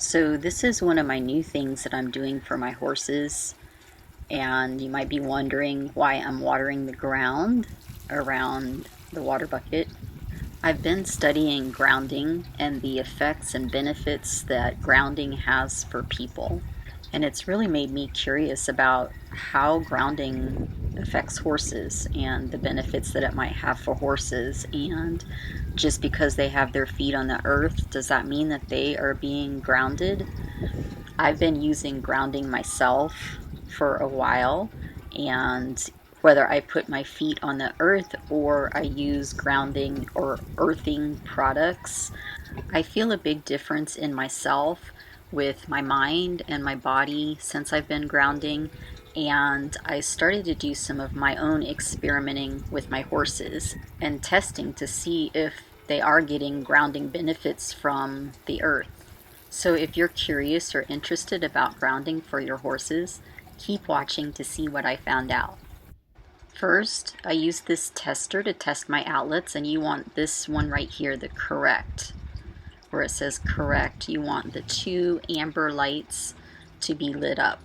So this is one of my new things that I'm doing for my horses, and you might be wondering why I'm watering the ground around the water bucket. I've been studying grounding and the effects and benefits that grounding has for people, and it's really made me curious about how grounding affects horses and the benefits that it might have for horses. And just because they have their feet on the earth, does that mean that they are being grounded? I've been using grounding myself for a while, and whether I put my feet on the earth or I use grounding or earthing products, I feel a big difference in myself with my mind and my body since I've been grounding. And I started to do some of my own experimenting with my horses and testing to see if they are getting grounding benefits from the earth. So if you're curious or interested about grounding for your horses, keep watching to see what I found out. First, I used this tester to test my outlets, and you want this one right here, the correct, where it says correct. You want the two amber lights to be lit up.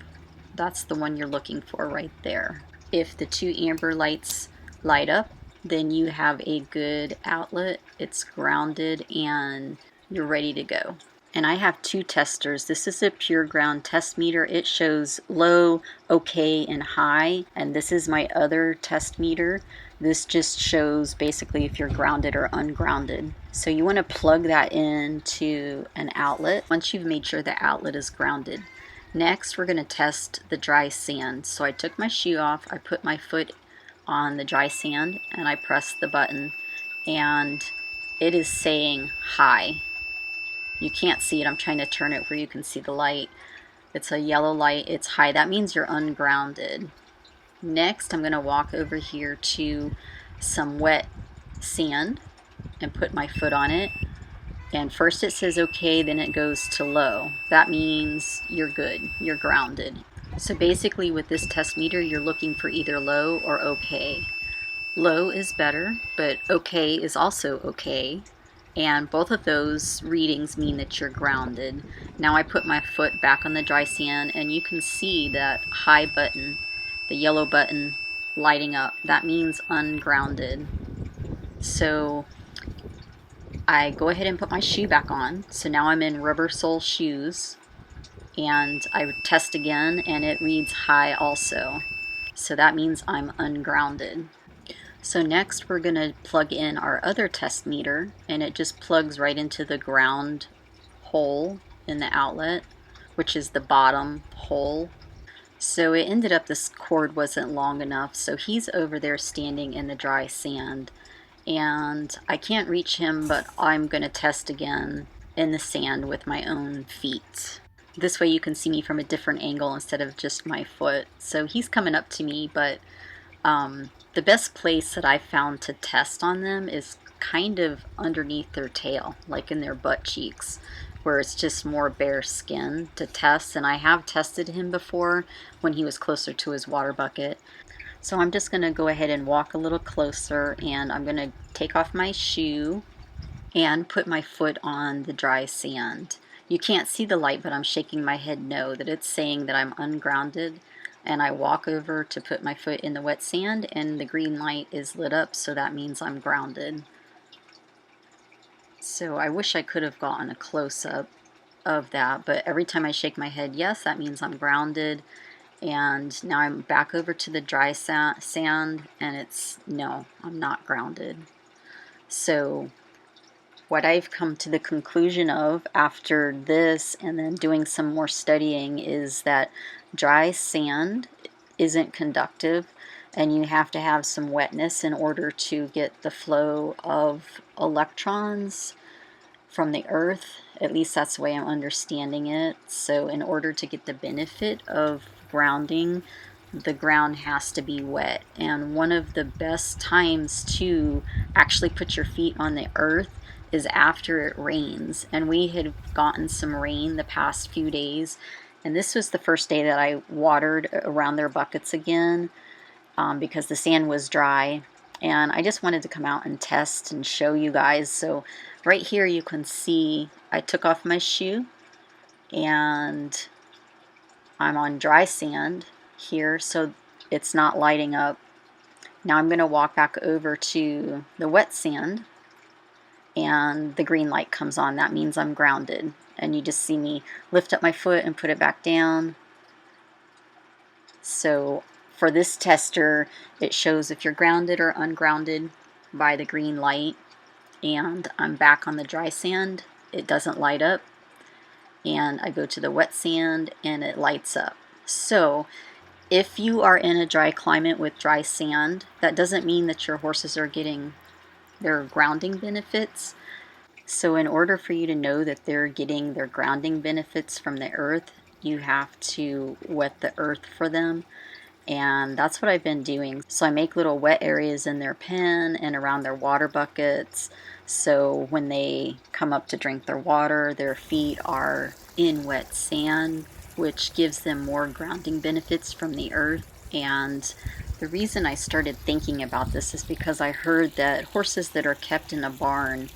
That's the one you're looking for right there. If the two amber lights light up, then you have a good outlet. It's grounded and you're ready to go. And I have two testers. This is a pure ground test meter. It shows low, okay, and high. And this is my other test meter. This just shows basically if you're grounded or ungrounded. So you want to plug that into an outlet once you've made sure the outlet is grounded. Next, we're going to test the dry sand. So I took my shoe off, I put my foot on the dry sand, and I pressed the button, and it is saying high. You can't see it. I'm trying to turn it where you can see the light. It's a yellow light. It's high. That means you're ungrounded. Next, I'm going to walk over here to some wet sand and put my foot on it. And first it says okay, then it goes to low. That means you're good. You're grounded. So basically with this test meter, you're looking for either low or okay. Low is better, but okay is also okay. And both of those readings mean that you're grounded. Now I put my foot back on the dry sand, and you can see that high button, the yellow button lighting up. That means ungrounded. So I go ahead and put my shoe back on. So now I'm in rubber sole shoes, and I test again, and it reads high also. So that means I'm ungrounded. So next we're going to plug in our other test meter, and it just plugs right into the ground hole in the outlet, which is the bottom hole. So it ended up this cord wasn't long enough, so he's over there standing in the dry sand, and I can't reach him, but I'm going to test again in the sand with my own feet. This way you can see me from a different angle instead of just my foot. So he's coming up to me, but the best place that I found to test on them is kind of underneath their tail, like in their butt cheeks, where it's just more bare skin to test. And I have tested him before when he was closer to his water bucket. So I'm just going to go ahead and walk a little closer, and I'm going to take off my shoe and put my foot on the dry sand. You can't see the light, but I'm shaking my head no, that it's saying that I'm ungrounded. And I walk over to put my foot in the wet sand, and the green light is lit up, so that means I'm grounded. So I wish I could have gotten a close-up of that, but every time I shake my head yes, that means I'm grounded. And now I'm back over to the dry sand, and it's no, I'm not grounded. So what I've come to the conclusion of after this and then doing some more studying is that dry sand isn't conductive, and you have to have some wetness in order to get the flow of electrons from the earth. At least that's the way I'm understanding it. So in order to get the benefit of grounding, the ground has to be wet. And one of the best times to actually put your feet on the earth is after it rains. And we had gotten some rain the past few days, and this was the first day that I watered around their buckets again, because the sand was dry. And I just wanted to come out and test and show you guys. So right here you can see I took off my shoe, and I'm on dry sand here, so it's not lighting up. Now I'm going to walk back over to the wet sand, and the green light comes on. That means I'm grounded. And you just see me lift up my foot and put it back down. So for this tester, it shows if you're grounded or ungrounded by the green light. And I'm back on the dry sand. It doesn't light up. And I go to the wet sand and it lights up. So if you are in a dry climate with dry sand, that doesn't mean that your horses are getting their grounding benefits. So in order for you to know that they're getting their grounding benefits from the earth, you have to wet the earth for them. And that's what I've been doing. So I make little wet areas in their pen and around their water buckets. So when they come up to drink their water, their feet are in wet sand, which gives them more grounding benefits from the earth. And the reason I started thinking about this is because I heard that horses that are kept in a barn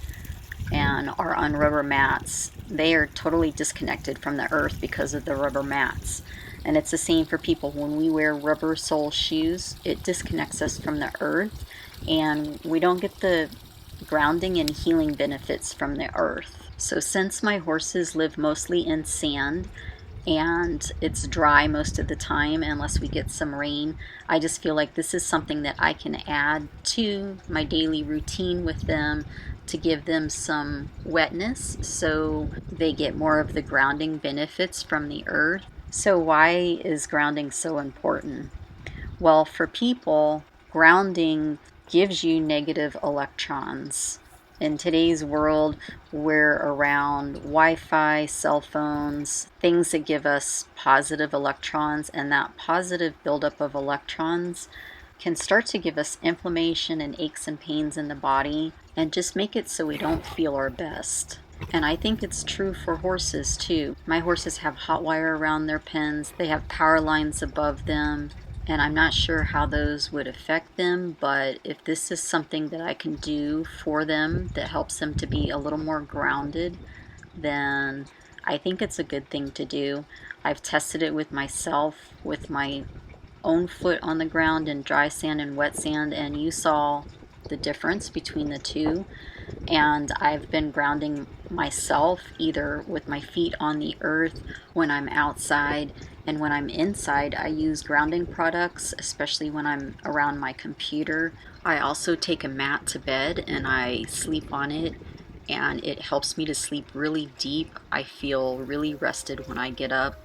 and are on rubber mats, they are totally disconnected from the earth because of the rubber mats. And it's the same for people. When we wear rubber sole shoes, it disconnects us from the earth, and we don't get the grounding and healing benefits from the earth. So since my horses live mostly in sand, and it's dry most of the time unless we get some rain, I just feel like this is something that I can add to my daily routine with them to give them some wetness so they get more of the grounding benefits from the earth. So why is grounding so important? Well, for people, grounding gives you negative electrons. In today's world, we're around Wi-Fi, cell phones, things that give us positive electrons, and that positive buildup of electrons can start to give us inflammation and aches and pains in the body and just make it so we don't feel our best. And I think it's true for horses too. My horses have hot wire around their pens, they have power lines above them, and I'm not sure how those would affect them, but if this is something that I can do for them that helps them to be a little more grounded, then I think it's a good thing to do. I've tested it with myself, with my own foot on the ground in dry sand and wet sand, and you saw the difference between the two. And I've been grounding myself either with my feet on the earth when I'm outside, and when I'm inside I use grounding products, especially when I'm around my computer. I also take a mat to bed and I sleep on it, and it helps me to sleep really deep. I feel really rested when I get up,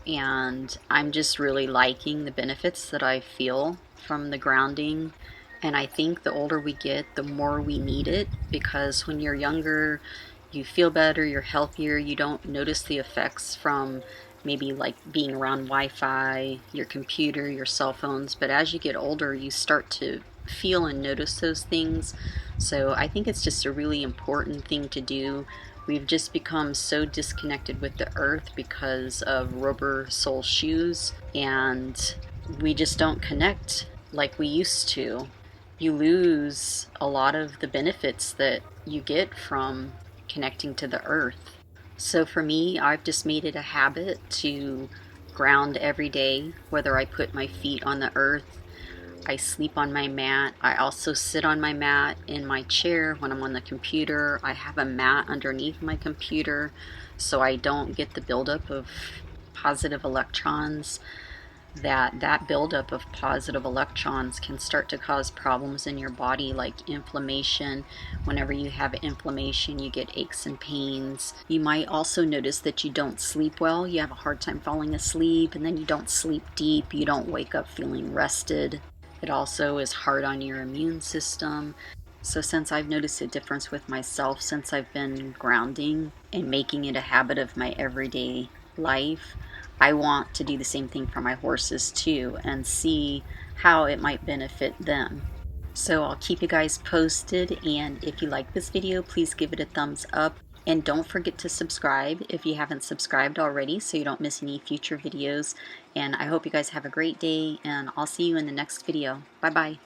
and I'm just really liking the benefits that I feel from the grounding. And I think the older we get, the more we need it, because when you're younger, you feel better, you're healthier, you don't notice the effects from maybe like being around Wi-Fi, your computer, your cell phones. But as you get older, you start to feel and notice those things. So I think it's just a really important thing to do. We've just become so disconnected with the earth because of rubber sole shoes, and we just don't connect like we used to. You lose a lot of the benefits that you get from connecting to the earth. So for me, I've just made it a habit to ground every day, whether I put my feet on the earth, I sleep on my mat. I also sit on my mat in my chair when I'm on the computer. I have a mat underneath my computer so I don't get the buildup of positive electrons. That buildup of positive electrons can start to cause problems in your body, like inflammation. Whenever you have inflammation, you get aches and pains. You might also notice that you don't sleep well. You have a hard time falling asleep, and then you don't sleep deep. You don't wake up feeling rested. It also is hard on your immune system. So since I've noticed a difference with myself since I've been grounding and making it a habit of my everyday life, I want to do the same thing for my horses too and see how it might benefit them. So I'll keep you guys posted, and if you like this video, please give it a thumbs up. And don't forget to subscribe if you haven't subscribed already so you don't miss any future videos. And I hope you guys have a great day, and I'll see you in the next video. Bye-bye.